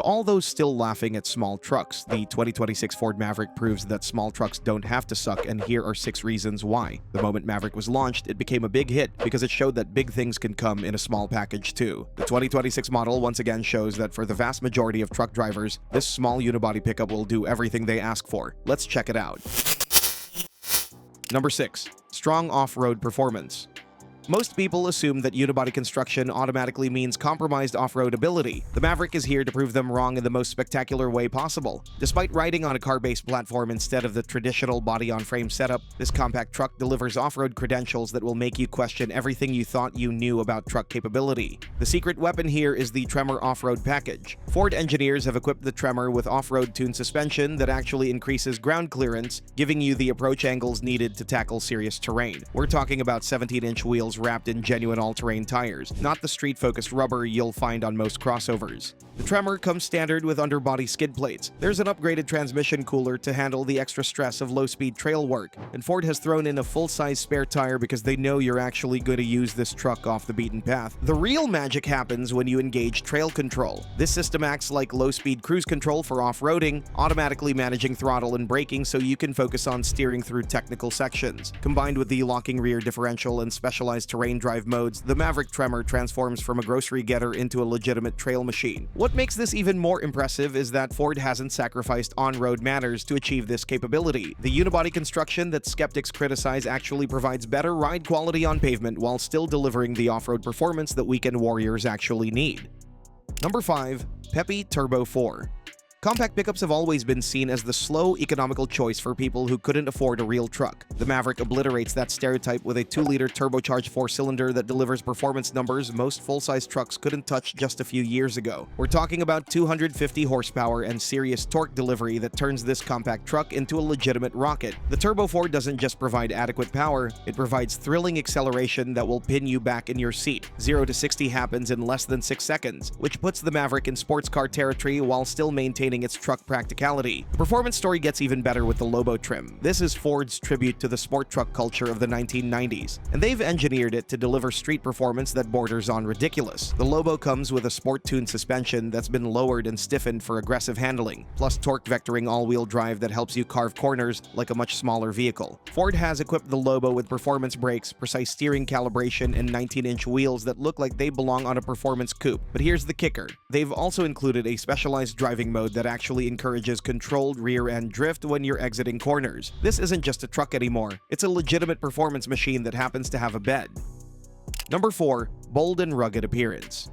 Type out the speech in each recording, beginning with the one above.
all those still laughing at small trucks, the 2026 Ford Maverick proves that small trucks don't have to suck, and here are 6 reasons why. The moment Maverick was launched, it became a big hit because it showed that big things can come in a small package too. The 2026 model once again shows that for the vast majority of truck drivers, this small unibody pickup will do everything they ask for. Let's check it out. Number 6. Strong off-road performance. Most people assume that unibody construction automatically means compromised off-road ability. The Maverick is here to prove them wrong in the most spectacular way possible. Despite riding on a car-based platform instead of the traditional body-on-frame setup, this compact truck delivers off-road credentials that will make you question everything you thought you knew about truck capability. The secret weapon here is the Tremor off-road package. Ford engineers have equipped the Tremor with off-road tuned suspension that actually increases ground clearance, giving you the approach angles needed to tackle serious terrain. We're talking about 17-inch wheels wrapped in genuine all-terrain tires, not the street-focused rubber you'll find on most crossovers. The Tremor comes standard with underbody skid plates. There's an upgraded transmission cooler to handle the extra stress of low-speed trail work, and Ford has thrown in a full-size spare tire because they know you're actually going to use this truck off the beaten path. The real magic happens when you engage trail control. This system acts like low-speed cruise control for off-roading, automatically managing throttle and braking so you can focus on steering through technical sections. Combined with the locking rear differential and specialized terrain drive modes, the Maverick Tremor transforms from a grocery getter into a legitimate trail machine. What makes this even more impressive is that Ford hasn't sacrificed on-road manners to achieve this capability. The unibody construction that skeptics criticize actually provides better ride quality on pavement while still delivering the off-road performance that weekend warriors actually need. Number 5. Peppy Turbo 4. Compact pickups have always been seen as the slow, economical choice for people who couldn't afford a real truck. The Maverick obliterates that stereotype with a 2-liter turbocharged 4-cylinder that delivers performance numbers most full-size trucks couldn't touch just a few years ago. We're talking about 250 horsepower and serious torque delivery that turns this compact truck into a legitimate rocket. The Turbo 4 doesn't just provide adequate power, it provides thrilling acceleration that will pin you back in your seat. 0 to 60 happens in less than 6 seconds, which puts the Maverick in sports car territory while still maintaining its truck practicality. The performance story gets even better with the Lobo trim. This is Ford's tribute to the sport truck culture of the 1990s, and they've engineered it to deliver street performance that borders on ridiculous. The Lobo comes with a sport-tuned suspension that's been lowered and stiffened for aggressive handling, plus torque vectoring all-wheel drive that helps you carve corners like a much smaller vehicle. Ford has equipped the Lobo with performance brakes, precise steering calibration, and 19-inch wheels that look like they belong on a performance coupe. But here's the kicker. They've also included a specialized driving mode that actually encourages controlled rear-end drift when you're exiting corners. This isn't just a truck anymore. It's a legitimate performance machine that happens to have a bed. Number 4. Bold and rugged appearance.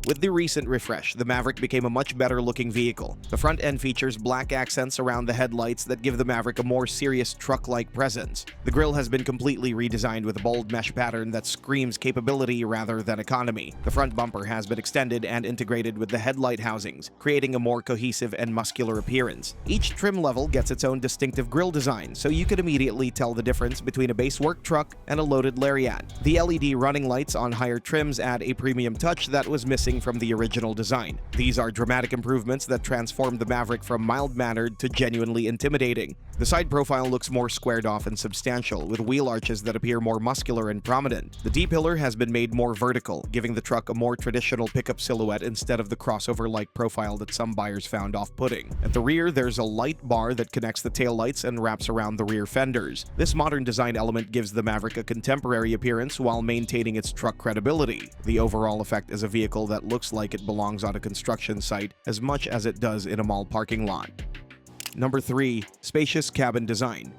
With the recent refresh, the Maverick became a much better-looking vehicle. The front end features black accents around the headlights that give the Maverick a more serious truck-like presence. The grille has been completely redesigned with a bold mesh pattern that screams capability rather than economy. The front bumper has been extended and integrated with the headlight housings, creating a more cohesive and muscular appearance. Each trim level gets its own distinctive grille design, so you can immediately tell the difference between a base work truck and a loaded Lariat. The LED running lights on higher trims add a premium touch that was missing from the original design. These are dramatic improvements that transform the Maverick from mild-mannered to genuinely intimidating. The side profile looks more squared off and substantial, with wheel arches that appear more muscular and prominent. The D-pillar has been made more vertical, giving the truck a more traditional pickup silhouette instead of the crossover-like profile that some buyers found off-putting. At the rear, there's a light bar that connects the taillights and wraps around the rear fenders. This modern design element gives the Maverick a contemporary appearance while maintaining its truck credibility. The overall effect is a vehicle that looks like it belongs on a construction site as much as it does in a mall parking lot. Number 3. Spacious cabin design.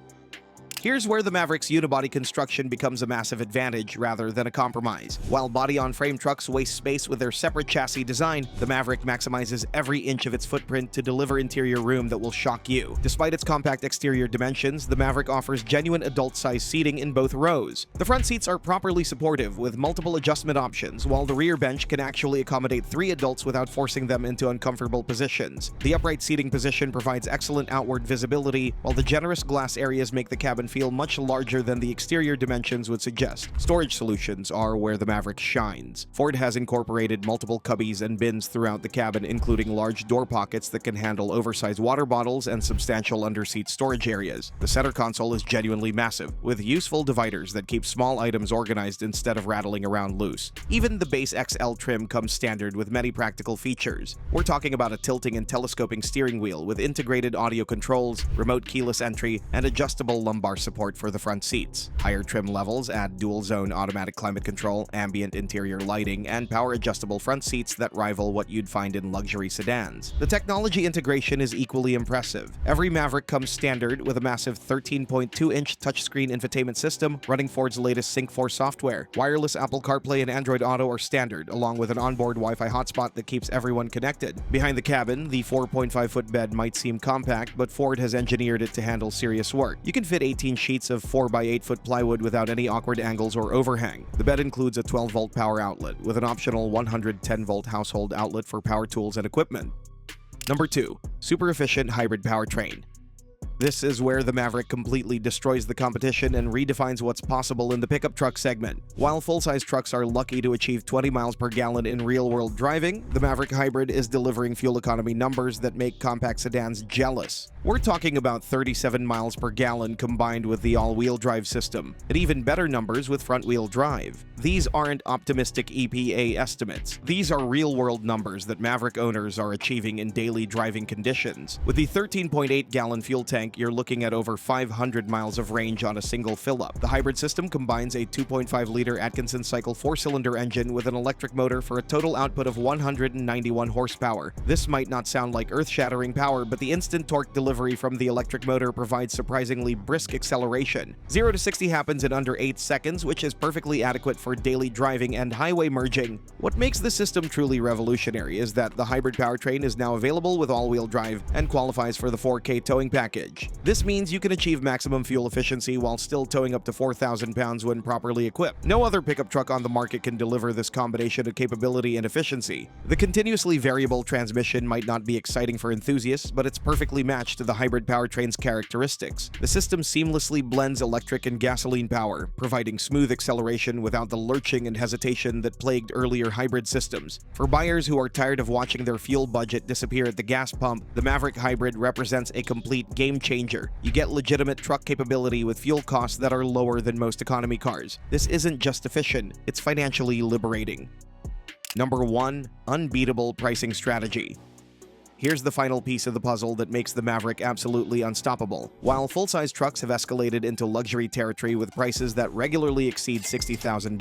Here's where the Maverick's unibody construction becomes a massive advantage rather than a compromise. While body-on-frame trucks waste space with their separate chassis design, the Maverick maximizes every inch of its footprint to deliver interior room that will shock you. Despite its compact exterior dimensions, the Maverick offers genuine adult-sized seating in both rows. The front seats are properly supportive with multiple adjustment options, while the rear bench can actually accommodate 3 adults without forcing them into uncomfortable positions. The upright seating position provides excellent outward visibility, while the generous glass areas make the cabin feel much larger than the exterior dimensions would suggest. Storage solutions are where the Maverick shines. Ford has incorporated multiple cubbies and bins throughout the cabin, including large door pockets that can handle oversized water bottles and substantial underseat storage areas. The center console is genuinely massive, with useful dividers that keep small items organized instead of rattling around loose. Even the base XL trim comes standard with many practical features. We're talking about a tilting and telescoping steering wheel with integrated audio controls, remote keyless entry, and adjustable lumbar support for the front seats. Higher trim levels add dual-zone automatic climate control, ambient interior lighting, and power-adjustable front seats that rival what you'd find in luxury sedans. The technology integration is equally impressive. Every Maverick comes standard with a massive 13.2-inch touchscreen infotainment system running Ford's latest Sync 4 software. Wireless Apple CarPlay and Android Auto are standard, along with an onboard Wi-Fi hotspot that keeps everyone connected. Behind the cabin, the 4.5-foot bed might seem compact, but Ford has engineered it to handle serious work. You can fit 18 sheets of 4x8-foot plywood without any awkward angles or overhang. The bed includes a 12-volt power outlet, with an optional 110-volt household outlet for power tools and equipment. Number 2. Superefficient hybrid powertrain. This is where the Maverick completely destroys the competition and redefines what's possible in the pickup truck segment. While full-size trucks are lucky to achieve 20 miles per gallon in real-world driving, the Maverick Hybrid is delivering fuel economy numbers that make compact sedans jealous. We're talking about 37 miles per gallon combined with the all-wheel drive system, and even better numbers with front-wheel drive. These aren't optimistic EPA estimates. These are real-world numbers that Maverick owners are achieving in daily driving conditions. With the 13.8-gallon fuel tank, you're looking at over 500 miles of range on a single fill-up. The hybrid system combines a 2.5-liter Atkinson cycle 4-cylinder engine with an electric motor for a total output of 191 horsepower. This might not sound like earth-shattering power, but the instant torque delivery from the electric motor provides surprisingly brisk acceleration. 0 to 60 happens in under 8 seconds, which is perfectly adequate for daily driving and highway merging. What makes the system truly revolutionary is that the hybrid powertrain is now available with all-wheel drive and qualifies for the 4K towing package. This means you can achieve maximum fuel efficiency while still towing up to 4,000 pounds when properly equipped. No other pickup truck on the market can deliver this combination of capability and efficiency. The continuously variable transmission might not be exciting for enthusiasts, but it's perfectly matched to the hybrid powertrain's characteristics. The system seamlessly blends electric and gasoline power, providing smooth acceleration without the lurching and hesitation that plagued earlier hybrid systems. For buyers who are tired of watching their fuel budget disappear at the gas pump, the Maverick Hybrid represents a complete game changer. You get legitimate truck capability with fuel costs that are lower than most economy cars. This isn't just efficient, it's financially liberating. Number 1. Unbeatable pricing strategy. Here's the final piece of the puzzle that makes the Maverick absolutely unstoppable. While full-size trucks have escalated into luxury territory with prices that regularly exceed $60,000,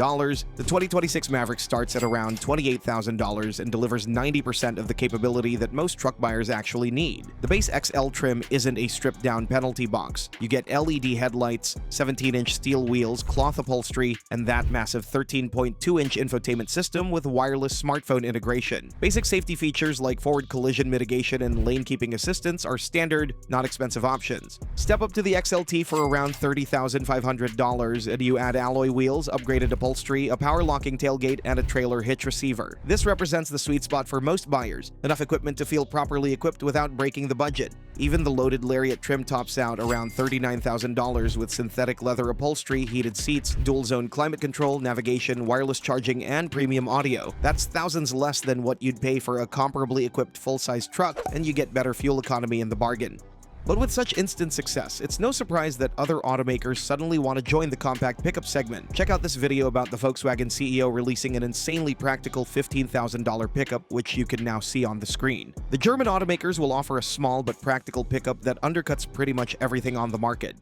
the 2026 Maverick starts at around $28,000 and delivers 90% of the capability that most truck buyers actually need. The base XL trim isn't a stripped-down penalty box. You get LED headlights, 17-inch steel wheels, cloth upholstery, and that massive 13.2-inch infotainment system with wireless smartphone integration. Basic safety features like forward collision mitigation and lane keeping assistance are standard, not expensive options. Step up to the XLT for around $30,500 and you add alloy wheels, upgraded upholstery, a power locking tailgate, and a trailer hitch receiver. This represents the sweet spot for most buyers, enough equipment to feel properly equipped without breaking the budget. Even the loaded Lariat trim tops out around $39,000 with synthetic leather upholstery, heated seats, dual-zone climate control, navigation, wireless charging, and premium audio. That's thousands less than what you'd pay for a comparably equipped full-size truck, and you get better fuel economy in the bargain. But with such instant success, it's no surprise that other automakers suddenly want to join the compact pickup segment. Check out this video about the Volkswagen CEO releasing an insanely practical $15,000 pickup, which you can now see on the screen. The German automakers will offer a small but practical pickup that undercuts pretty much everything on the market.